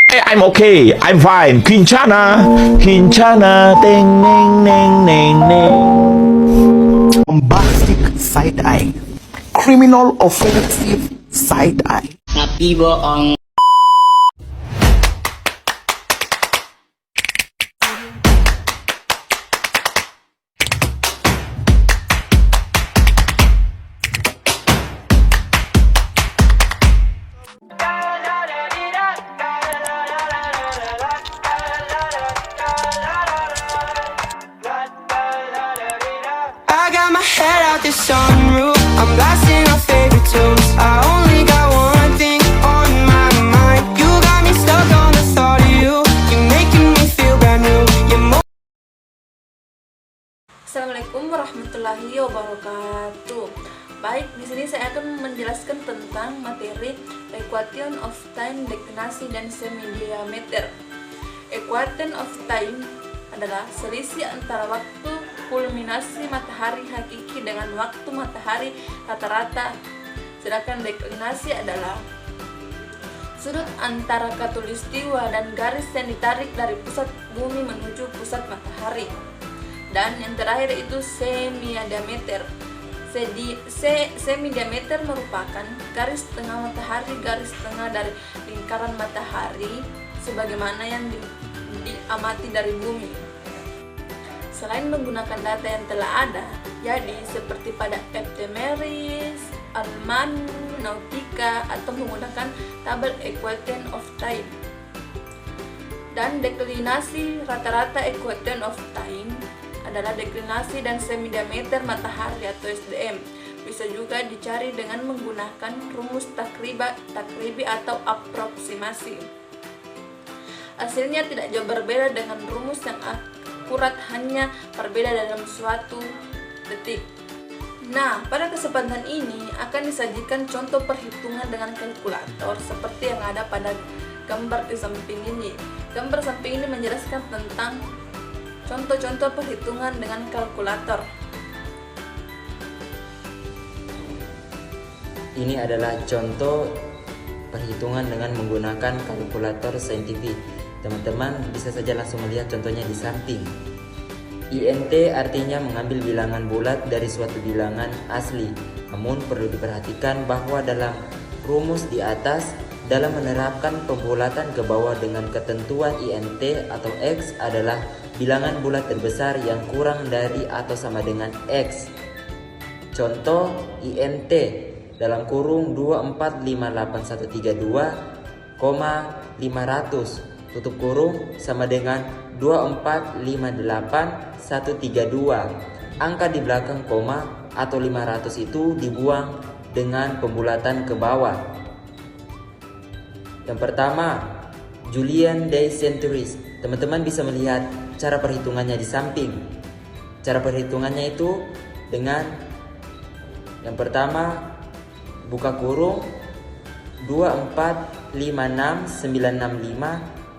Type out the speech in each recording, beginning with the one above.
I'm okay. I'm fine. Quinchana. Quinchana. Ding, ding, ding, ding, ding. Bombastic side eye, criminal offensive side eye. Napi bohong. I got my head out the sunroof. I'm blasting our favorite tunes. I only got one thing on my mind. You got me stuck on the thought of you. You're making me feel brand new. Assalamualaikum warahmatullahi wabarakatuh. Baik, di sini saya akan menjelaskan tentang materi equation of time, deklinasi dan semi-diameter. Equation of time adalah selisih antara waktu kulminasi matahari hakiki dengan waktu matahari rata-rata. Sedangkan deklinasi adalah sudut antara khatulistiwa dan garis yang ditarik dari pusat bumi menuju pusat matahari. Dan yang terakhir itu semi-diameter. Semi-diameter merupakan garis tengah matahari, garis tengah dari lingkaran matahari sebagaimana yang diamati dari bumi. Selain menggunakan data yang telah ada, jadi seperti pada Ephemeris, Almanac, Nautica, atau menggunakan tabel equation of time. Dan deklinasi rata-rata equation of time adalah deklinasi dan semi-diameter matahari atau SDM. Bisa juga dicari dengan menggunakan rumus takribi atau aproksimasi. Hasilnya tidak jauh berbeda dengan rumus yang akurat, hanya berbeda dalam suatu detik. Nah, pada kesempatan ini akan disajikan contoh perhitungan dengan kalkulator seperti yang ada pada gambar di samping ini. Gambar samping ini menjelaskan tentang contoh-contoh perhitungan dengan kalkulator. Ini adalah contoh perhitungan dengan menggunakan kalkulator saintifik. Teman-teman bisa saja langsung melihat contohnya di samping. INT artinya mengambil bilangan bulat dari suatu bilangan asli. Namun perlu diperhatikan bahwa dalam rumus di atas, dalam menerapkan pembulatan ke bawah dengan ketentuan INT atau X adalah bilangan bulat terbesar yang kurang dari atau sama dengan X. Contoh INT dalam kurung 2458132,500 tutup kurung sama dengan 2458132. Angka di belakang koma atau 500 itu dibuang dengan pembulatan ke bawah. Yang pertama, Julian Day Centuries. Teman-teman bisa melihat cara perhitungannya di samping. Cara perhitungannya itu dengan yang pertama, buka kurung 2456965,71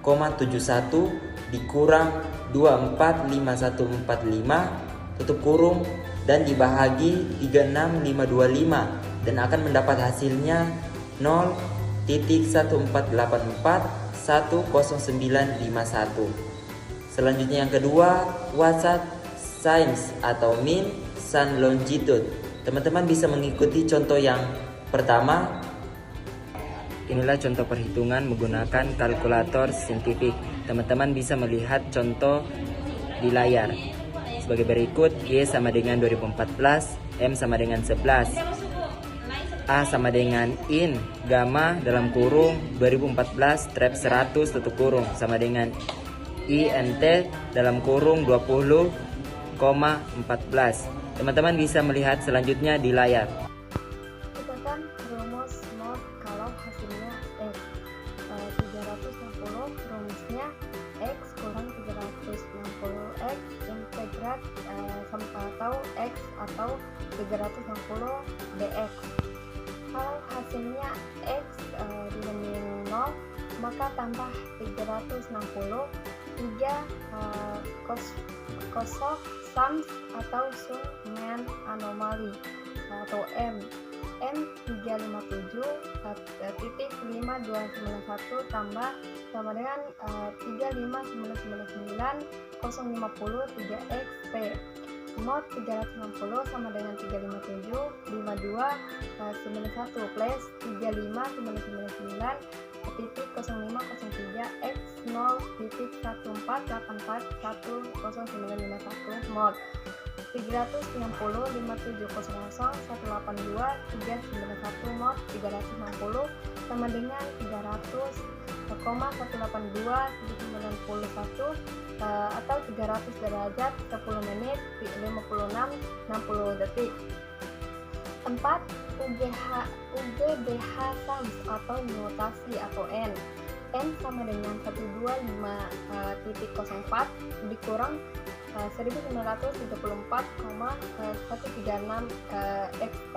dikurang 245145 tutup kurung dan dibahagi 36525 dan akan mendapat hasilnya 0.14841091. Selanjutnya yang kedua, Wasat Science atau Mean Sun Longitude. Teman-teman bisa mengikuti contoh yang pertama. Inilah contoh perhitungan menggunakan kalkulator saintifik. Teman-teman bisa melihat contoh di layar. Sebagai berikut, Y sama dengan 2014, M sama dengan 11, A sama dengan in gamma dalam kurung 2014 trap 100 tutup kurung sama dengan INT dalam kurung 20,14. Teman-teman bisa melihat selanjutnya di layar. Kita rumus mod kalau hasilnya X 360, rumusnya X kurang 360X integrat atau X atau 360 dx. Kalau hasilnya X dibanding 0, maka tambah 360 kosok sums atau sum anomali atau M M357 titik 5291 tambah sama dengan 35999 050 3XP. Mod 360 sama dengan 357 52 91 plus 35999 titik 0503 x 0 titik 1484 100951 mod 360 5700 182 391 mod 360 sama dengan 300,182 91 atau 300 derajat 10 menit 56 60 detik. 4. UGBH Sums atau mutasi atau N sama dengan 125.04 dikurang 1934,136 XP.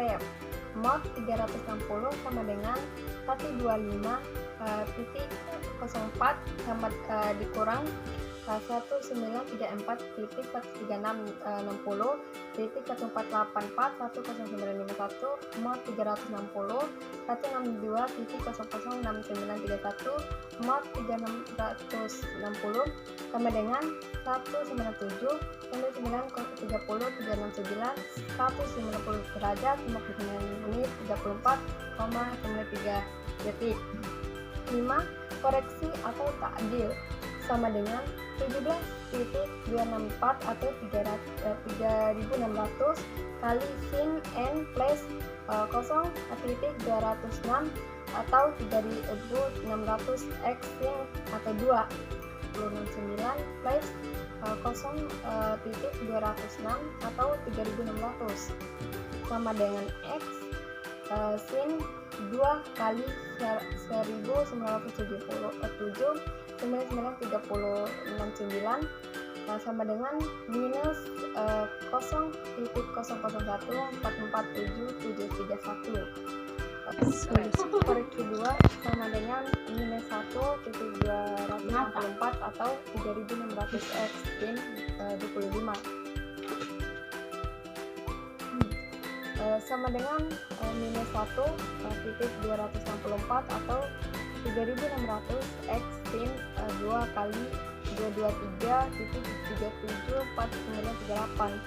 Mod 360 sama dengan 125.04 sama dikurang 1934.148.14951 mod 360 162.006931 mod 360 sama dengan 197.930.369 190 derajat 59 menit 34,93 detik. 5. Koreksi atau takdil sama dengan 17.264 atau 3600 kali sin n plus 0.206 atau 3600 x sin atau 269 plus 0.206 atau 3600 sama dengan x sin 2 kali 1977 9939 sama dengan minus 0.00144731. Koreksi 2 sama dengan minus 1.264 atau 3600 x sin 25 sama dengan minus 1.264 atau 3600 x sin 2 kali 223.374938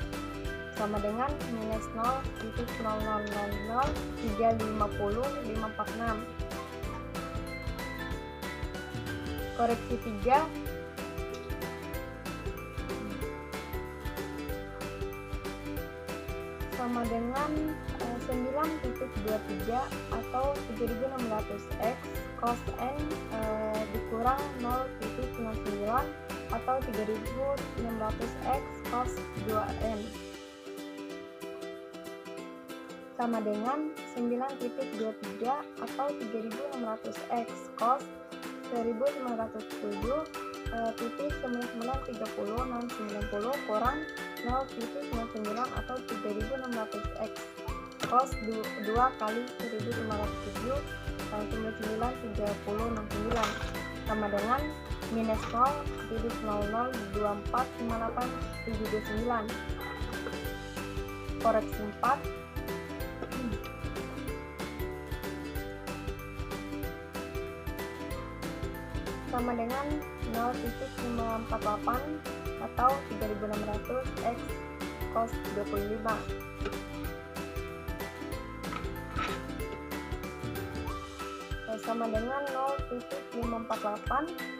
sama dengan minus 0.000350546. Koreksi 3 sama dengan 9.23 atau 3600 x cos n dikurang 0.99 atau 3600 x cos 2n sama dengan 9.23 atau 3600 x cos 1907 0.9930 kurang 0.99 atau 3600 x cos 2 kali 1507 993069 sama dengan minus 0.00245879. Koreksi 4 sama dengan 0.548 atau 3600 x cos 25 sama dengan 0.548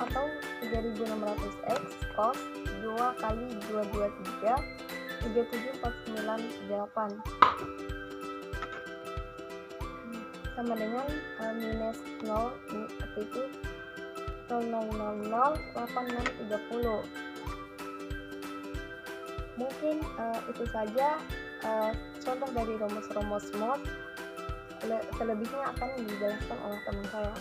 atau 3600 x cos 2 kali 223 37498 sama dengan minus 0.000830. Mungkin itu saja contoh dari rumus-rumus mod. Selebihnya akan dijelaskan oleh teman saya.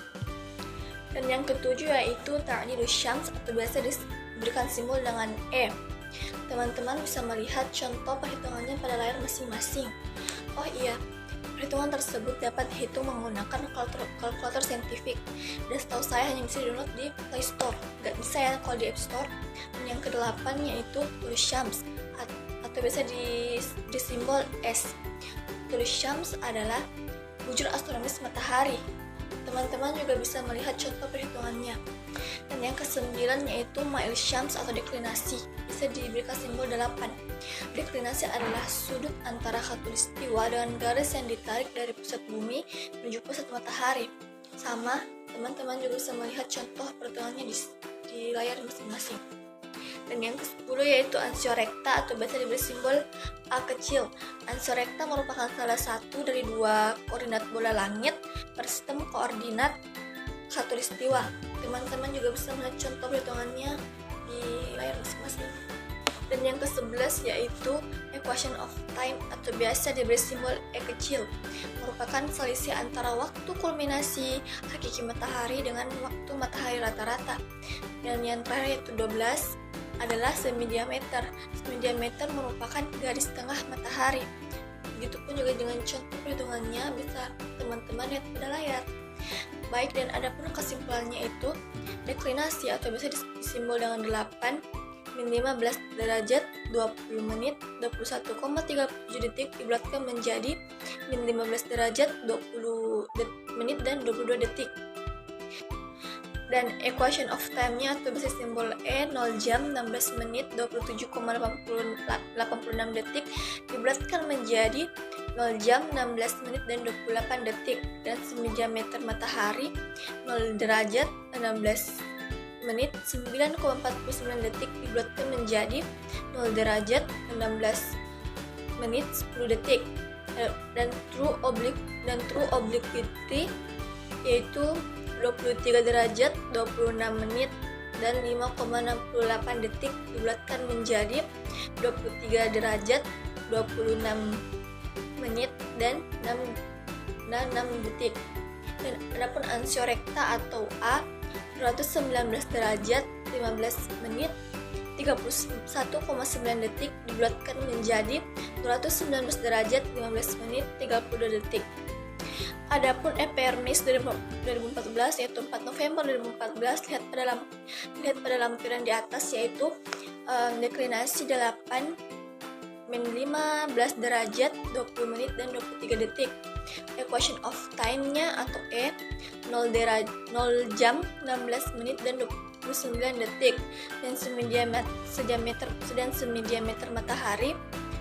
Dan yang ketujuh yaitu ta'dilus syams atau biasa diberikan simbol dengan E. Teman-teman bisa melihat contoh perhitungannya pada layar masing-masing. Oh iya, perhitungan tersebut dapat dihitung menggunakan kalkulator saintifik. Dan setahu saya hanya bisa di-download di Play Store. Gak bisa ya kalau di App Store. Dan yang ke-8 yaitu ta'dilus syams atau biasa disimbol S. Khatul Syams adalah bujur astronomis matahari. Teman-teman juga bisa melihat contoh perhitungannya. Dan yang ke-9 yaitu Mail Syams atau deklinasi, bisa diberikan simbol 8. Deklinasi adalah sudut antara khatulistiwa dengan garis yang ditarik dari pusat bumi menuju pusat matahari. Sama, teman-teman juga bisa melihat contoh perhitungannya di layar masing-masing. Dan yang ke-10 yaitu ansiorekta atau biasa diberi simbol A kecil. Ansiorekta merupakan salah satu dari 2 koordinat bola langit pada sistem koordinat khatulistiwa. Teman-teman juga bisa melihat contoh perhitungannya di layar masing-masing. Dan yang ke-11 yaitu equation of time atau biasa diberi simbol E kecil, merupakan selisih antara waktu kulminasi hakiki matahari dengan waktu matahari rata-rata. Dan yang terakhir yaitu 12 adalah semidiameter. Semidiameter merupakan garis tengah matahari. Begitupun juga dengan contoh perhitungannya bisa teman-teman lihat pada layar. Baik, dan adapun kesimpulannya itu deklinasi atau biasa disimbol dengan 8, min 15 derajat 20 menit 21,37 detik dibulatkan menjadi min 15 derajat 20 menit dan 22 detik. Dan equation of time-nya atau biasa simbol E 0 jam 16 menit 27,86 detik dibulatkan menjadi 0 jam 16 menit dan 28 detik. Dan semidiameter matahari 0 derajat 16 menit 9,49 detik dibulatkan menjadi 0 derajat 16 menit 10 detik. Dan true obliquity yaitu 23 derajat 26 menit dan 5,68 detik dibulatkan menjadi 23 derajat 26 menit dan 6 detik. Dan adapun ansiorekta atau A 219 derajat 15 menit 31,9 detik dibulatkan menjadi 219 derajat 15 menit 32 detik. Adapun Epernis 2014 yaitu 4 November 2014, lihat pada lampiran di atas yaitu deklinasi 8 min 15 derajat 20 menit dan 23 detik. Equation of time-nya atau E 0 jam 16 menit dan 29 detik. Dan semidiameter matahari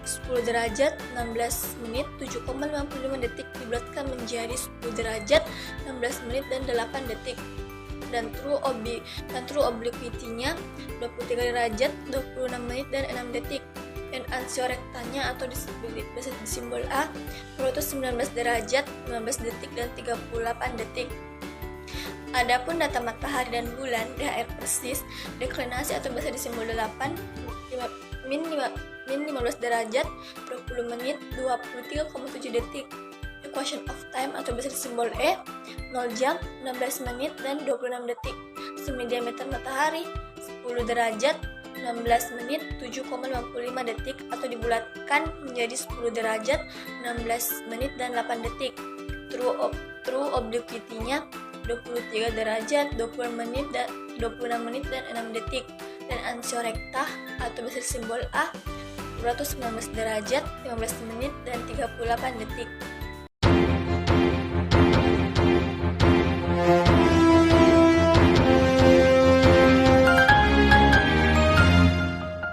10 derajat 16 menit 7,55 detik dibulatkan menjadi 10 derajat 16 menit dan 8 detik. Dan true obliquity-nya 23 derajat 26 menit dan 6 detik. Dan ansiorektanya atau disimbol A 219 derajat 15 detik dan 38 detik. Adapun data matahari dan bulan DHR persis, deklinasi atau biasa disimbol 8 min 15 derajat 20 menit 23,7 detik. Equation of time atau biasa disimbol E 0 jam 16 menit dan 26 detik. Semidiameter matahari 10 derajat 16 menit 7,55 detik atau dibulatkan menjadi 10 derajat 16 menit dan 8 detik. True obliquity-nya 23 derajat 20 menit dan 26 menit dan 6 detik. Dan ansiorekta atau biasa simbol A 219 derajat 15 menit dan 38 detik.